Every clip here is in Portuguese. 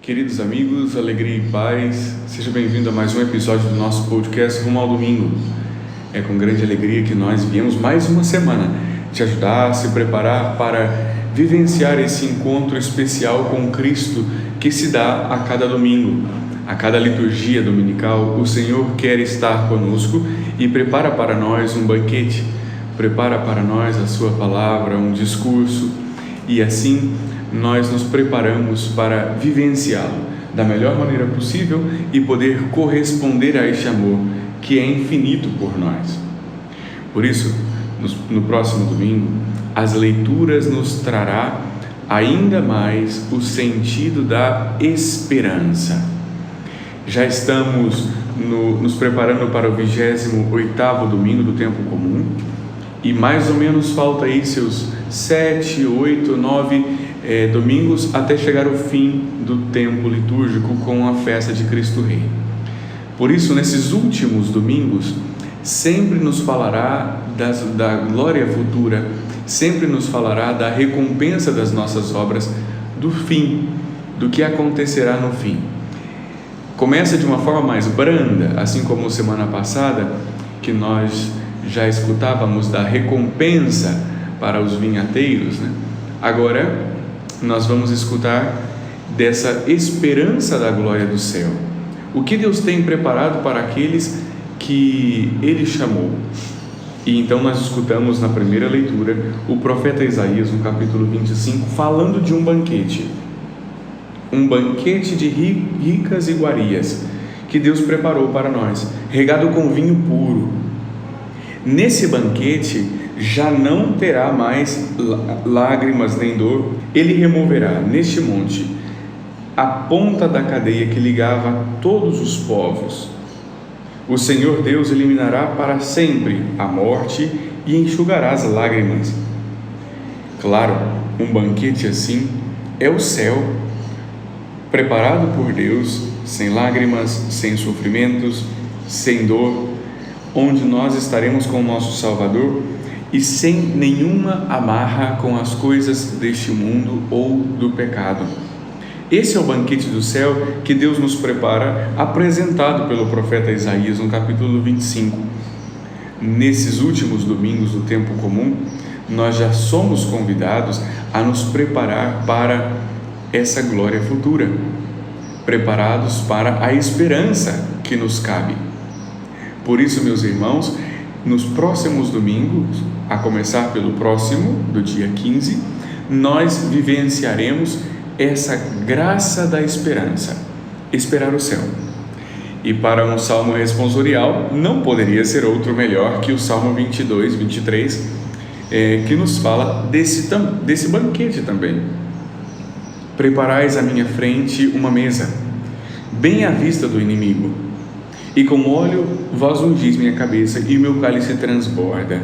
Queridos amigos, alegria e paz, seja bem-vindo a mais um episódio do nosso podcast Rumo ao Domingo. É com grande alegria que nós viemos mais uma semana te ajudar a se preparar para vivenciar esse encontro especial com Cristo que se dá a cada domingo. A cada liturgia dominical, o Senhor quer estar conosco e prepara para nós um banquete, prepara para nós a sua palavra, um discurso, e assim nós nos preparamos para vivenciá-lo da melhor maneira possível e poder corresponder a este amor que é infinito por nós. Por isso, no próximo domingo, as leituras nos trará ainda mais o sentido da esperança. Já estamos nos preparando para o 28º domingo do tempo comum e mais ou menos falta aí seus 7, 8, 9 domingos até chegar ao fim do tempo litúrgico com a festa de Cristo Rei. Por isso, nesses últimos domingos, sempre nos falará da glória futura, sempre nos falará da recompensa das nossas obras, do fim, do que acontecerá no fim. Começa de uma forma mais branda, assim como semana passada, que nós já escutávamos da recompensa para os vinhateiros, né? Agora nós vamos escutar dessa esperança da glória do céu. O que Deus tem preparado para aqueles que Ele chamou. E então nós escutamos na primeira leitura o profeta Isaías, no capítulo 25, falando de um banquete de ricas iguarias que Deus preparou para nós, regado com vinho puro. Nesse banquete já não terá mais lágrimas nem dor. Ele removerá neste monte a ponta da cadeia que ligava todos os povos. O Senhor Deus eliminará para sempre a morte e enxugará as lágrimas. Claro, um banquete assim é o céu, preparado por Deus, sem lágrimas, sem sofrimentos, sem dor, onde nós estaremos com o nosso Salvador e sem nenhuma amarra com as coisas deste mundo ou do pecado. Esse é o banquete do céu que Deus nos prepara, apresentado pelo profeta Isaías no capítulo 25. Nesses últimos domingos do tempo comum, nós já somos convidados a nos preparar para essa glória futura, preparados para a esperança que nos cabe. Por isso, meus irmãos, nos próximos domingos, a começar pelo próximo, do dia 15, nós vivenciaremos essa graça da esperança, esperar o céu. E para um salmo responsorial, não poderia ser outro melhor que o Salmo 22, 23, que nos fala desse banquete também. Preparais à minha frente uma mesa, bem à vista do inimigo, e com óleo vós ungis minha cabeça, e o meu cálice transborda.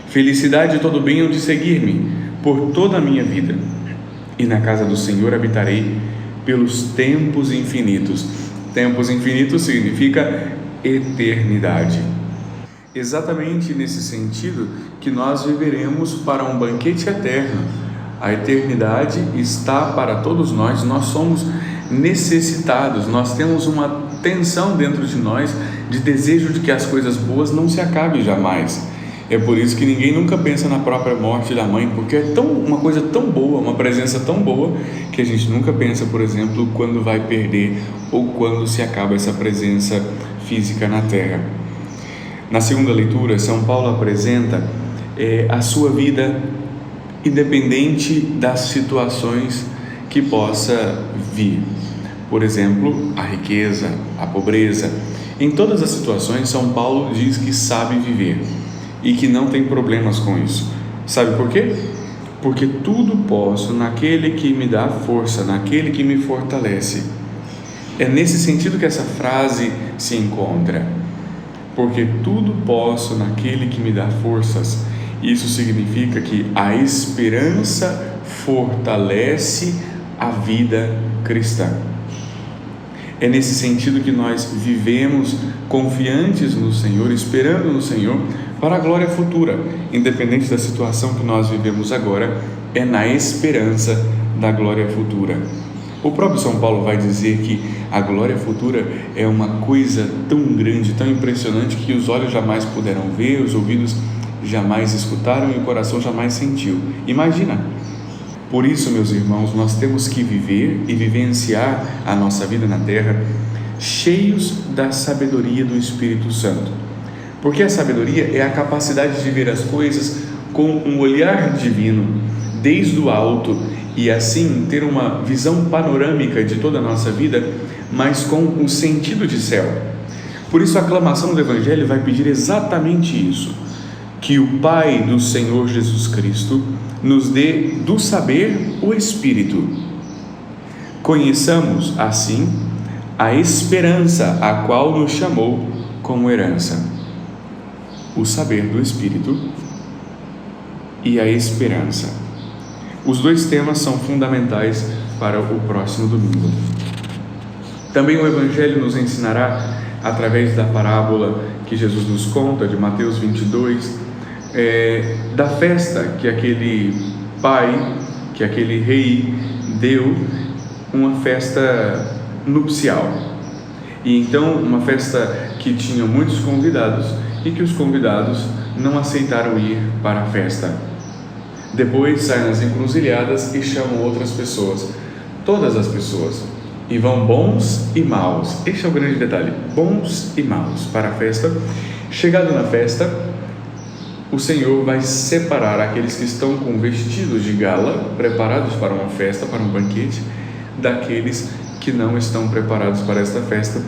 Felicidade e todo bem hão de seguir-me por toda a minha vida, e na casa do Senhor habitarei pelos tempos infinitos. Tempos infinitos significa eternidade. Exatamente nesse sentido que nós viveremos para um banquete eterno. A eternidade está para todos nós, nós somos necessitados, nós temos uma tensão dentro de nós de desejo de que as coisas boas não se acabem jamais. É por isso que ninguém nunca pensa na própria morte da mãe, porque é uma coisa tão boa, uma presença tão boa, que a gente nunca pensa, por exemplo, quando vai perder ou quando se acaba essa presença física na terra. Na segunda leitura, São Paulo apresenta a sua vida independente das situações que possa vir. Por exemplo, a riqueza, a pobreza. Em todas as situações, São Paulo diz que sabe viver e que não tem problemas com isso. Sabe por quê? Porque tudo posso naquele que me dá força, naquele que me fortalece. É nesse sentido que essa frase se encontra. Porque tudo posso naquele que me dá forças. Isso significa que a esperança fortalece a vida cristã. É nesse sentido que nós vivemos confiantes no Senhor, esperando no Senhor para a glória futura, independente da situação que nós vivemos agora, é na esperança da glória futura. O próprio São Paulo vai dizer que a glória futura é uma coisa tão grande, tão impressionante, que os olhos jamais puderam ver, os ouvidos jamais escutaram e o coração jamais sentiu. Imagina! Por isso, meus irmãos, nós temos que viver e vivenciar a nossa vida na terra cheios da sabedoria do Espírito Santo. Porque a sabedoria é a capacidade de ver as coisas com um olhar divino, desde o alto, e assim ter uma visão panorâmica de toda a nossa vida, mas com um sentido de céu. Por isso a aclamação do Evangelho vai pedir exatamente isso, que o Pai do Senhor Jesus Cristo nos dê do saber o Espírito. Conheçamos, assim, a esperança a qual nos chamou como herança. O saber do Espírito e a esperança. Os dois temas são fundamentais para o próximo domingo. Também o Evangelho nos ensinará, através da parábola que Jesus nos conta, de Mateus 22, da festa que aquele pai, que aquele rei deu, uma festa nupcial. E então, uma festa que tinha muitos convidados e que os convidados não aceitaram ir para a festa. Depois saem nas encruzilhadas e chamam outras pessoas, todas as pessoas, e vão bons e maus. Este é o grande detalhe: bons e maus para a festa. Chegado na festa, o Senhor vai separar aqueles que estão com vestidos de gala, preparados para uma festa, para um banquete, daqueles que não estão preparados para esta festa.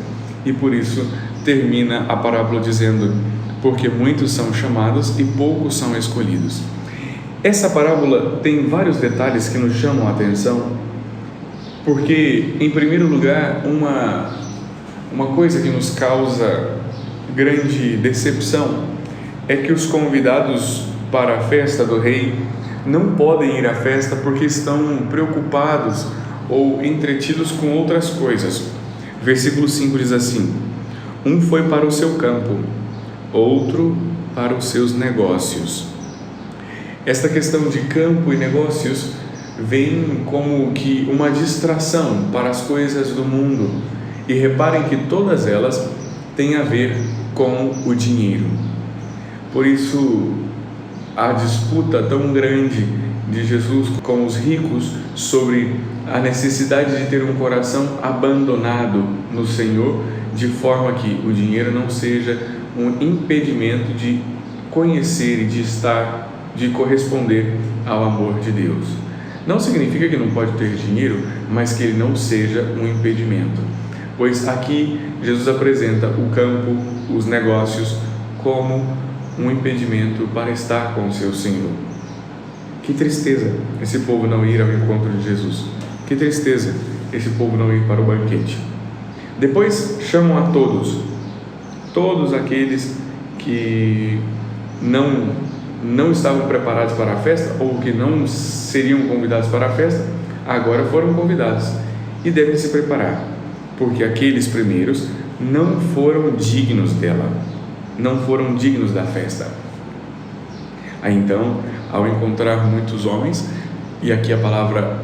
E por isso termina a parábola dizendo: porque muitos são chamados e poucos são escolhidos. Essa parábola tem vários detalhes que nos chamam a atenção, porque, em primeiro lugar, uma coisa que nos causa grande decepção é que os convidados para a festa do rei não podem ir à festa porque estão preocupados ou entretidos com outras coisas. Versículo 5 diz assim: um foi para o seu campo, outro para os seus negócios. Esta questão de campo e negócios vem como que uma distração para as coisas do mundo, e reparem que todas elas têm a ver com o dinheiro. Por isso, a disputa tão grande de Jesus com os ricos sobre a necessidade de ter um coração abandonado no Senhor, de forma que o dinheiro não seja um impedimento de conhecer e de estar, de corresponder ao amor de Deus. Não significa que não pode ter dinheiro, mas que ele não seja um impedimento, pois aqui Jesus apresenta o campo, os negócios, como um impedimento para estar com o seu Senhor. Que tristeza esse povo não ir ao encontro de Jesus, que tristeza esse povo não ir para o banquete. Depois chamam a todos aqueles que não estavam preparados para a festa, ou que não seriam convidados para a festa, agora foram convidados e devem se preparar, porque aqueles primeiros não foram dignos dela, não foram dignos da festa. Aí então, ao encontrar muitos homens, e aqui a palavra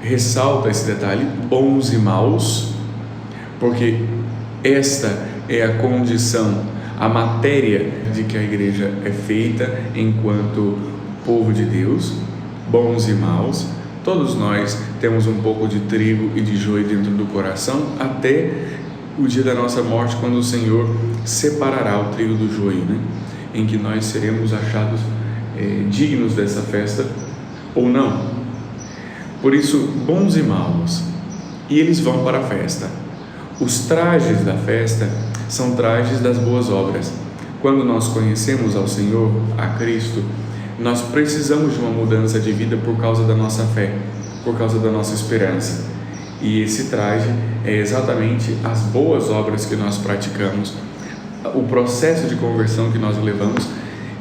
ressalta esse detalhe, bons e maus, porque esta é a condição, a matéria de que a igreja é feita enquanto povo de Deus, bons e maus. Todos nós temos um pouco de trigo e de joio dentro do coração, até o dia da nossa morte, quando o Senhor separará o trigo do joio, em que nós seremos achados dignos dessa festa ou não. Por isso, bons e maus, e eles vão para a festa. Os trajes da festa são trajes das boas obras. Quando nós conhecemos ao Senhor, a Cristo, nós precisamos de uma mudança de vida por causa da nossa fé, por causa da nossa esperança. E esse traje é exatamente as boas obras que nós praticamos, o processo de conversão que nós levamos,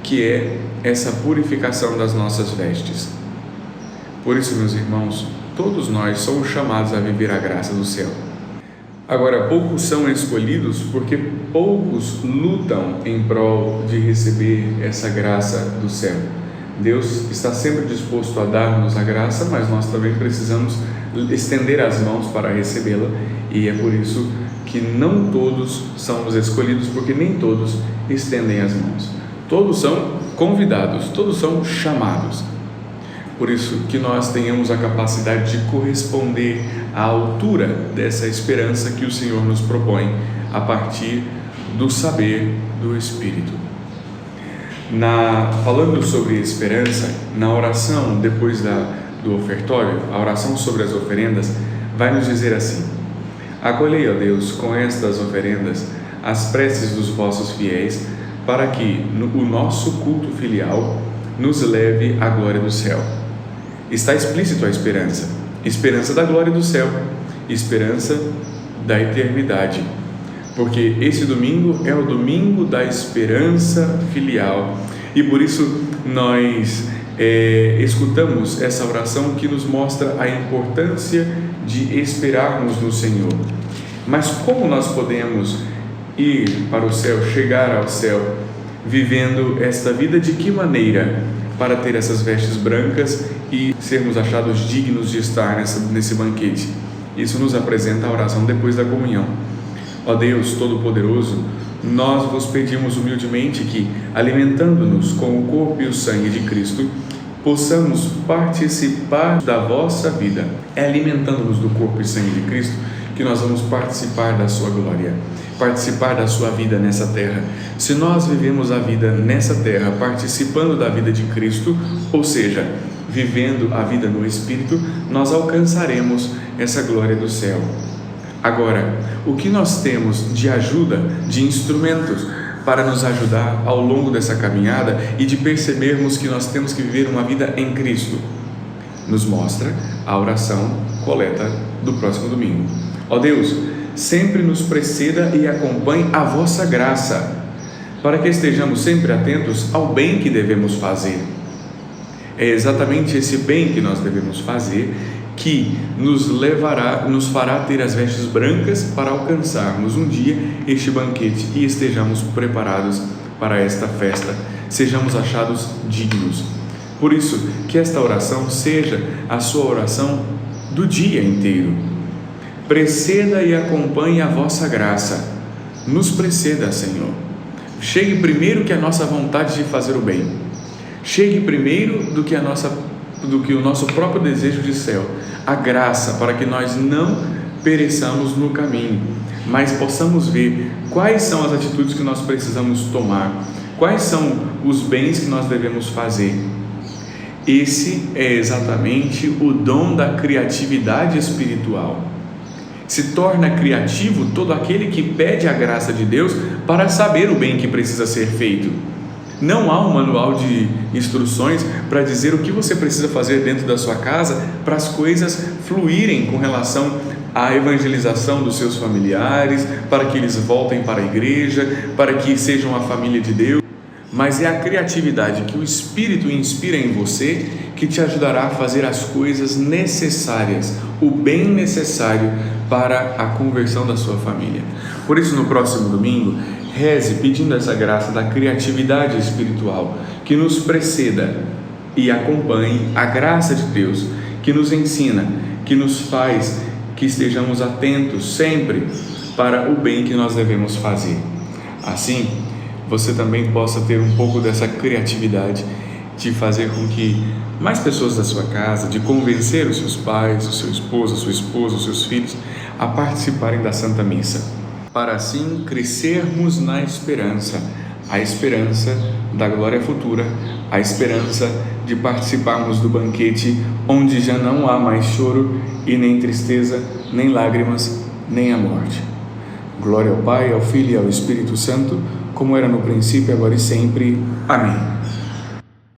que é essa purificação das nossas vestes. Por isso, meus irmãos, todos nós somos chamados a viver a graça do céu. Agora, poucos são escolhidos porque poucos lutam em prol de receber essa graça do céu. Deus está sempre disposto a dar-nos a graça, mas nós também precisamos estender as mãos para recebê-la, e é por isso que não todos são os escolhidos, porque nem todos estendem as mãos. Todos são convidados, todos são chamados. Por isso que nós tenhamos a capacidade de corresponder à altura dessa esperança que o Senhor nos propõe a partir do saber do Espírito. Falando sobre esperança, na oração depois do ofertório, a oração sobre as oferendas, vai nos dizer assim: acolhei, ó Deus, com estas oferendas as preces dos vossos fiéis, para que o nosso culto filial nos leve à glória do céu. Está explícito a esperança, esperança da glória do céu, esperança da eternidade, porque esse domingo é o domingo da esperança filial, e por isso nós escutamos essa oração que nos mostra a importância de esperarmos no Senhor. Mas como nós podemos ir para o céu, chegar ao céu, vivendo esta vida de que maneira para ter essas vestes brancas e sermos achados dignos de estar nesse banquete? Isso nos apresenta a oração depois da comunhão. Ó Deus Todo-Poderoso, nós vos pedimos humildemente que, alimentando-nos com o corpo e o sangue de Cristo, possamos participar da vossa vida. É alimentando-nos do corpo e sangue de Cristo que nós vamos participar da sua glória, participar da sua vida nessa terra. Se nós vivemos a vida nessa terra participando da vida de Cristo, ou seja, vivendo a vida no Espírito, nós alcançaremos essa glória do céu. Agora, o que nós temos de ajuda, de instrumentos para nos ajudar ao longo dessa caminhada e de percebermos que nós temos que viver uma vida em Cristo? Nos mostra a oração coleta do próximo domingo. Ó Deus, sempre nos preceda e acompanhe a vossa graça, para que estejamos sempre atentos ao bem que devemos fazer. É exatamente esse bem que nós devemos fazer que nos fará ter as vestes brancas para alcançarmos um dia este banquete e estejamos preparados para esta festa, sejamos achados dignos. Por isso, que esta oração seja a sua oração do dia inteiro. Preceda e acompanhe a vossa graça. Nos preceda, Senhor. Chegue primeiro que a nossa vontade de fazer o bem. Chegue primeiro do que o nosso próprio desejo de céu. A graça para que nós não pereçamos no caminho, mas possamos ver quais são as atitudes que nós precisamos tomar, quais são os bens que nós devemos fazer. Esse é exatamente o dom da criatividade espiritual. Se torna criativo todo aquele que pede a graça de Deus para saber o bem que precisa ser feito. Não há um manual de instruções para dizer o que você precisa fazer dentro da sua casa para as coisas fluírem com relação à evangelização dos seus familiares, para que eles voltem para a igreja, para que sejam a família de Deus. Mas é a criatividade que o Espírito inspira em você que te ajudará a fazer as coisas necessárias, o bem necessário para a conversão da sua família. Por isso, no próximo domingo, reze pedindo essa graça da criatividade espiritual que nos preceda e acompanhe a graça de Deus que nos ensina, que nos faz que estejamos atentos sempre para o bem que nós devemos fazer. Assim, você também possa ter um pouco dessa criatividade de fazer com que mais pessoas da sua casa, de convencer os seus pais, o seu esposo, a sua esposa, os seus filhos a participarem da Santa Missa, para assim crescermos na esperança, a esperança da glória futura, a esperança de participarmos do banquete onde já não há mais choro e nem tristeza, nem lágrimas, nem a morte. Glória ao Pai, ao Filho e ao Espírito Santo, como era no princípio, agora e sempre. Amém.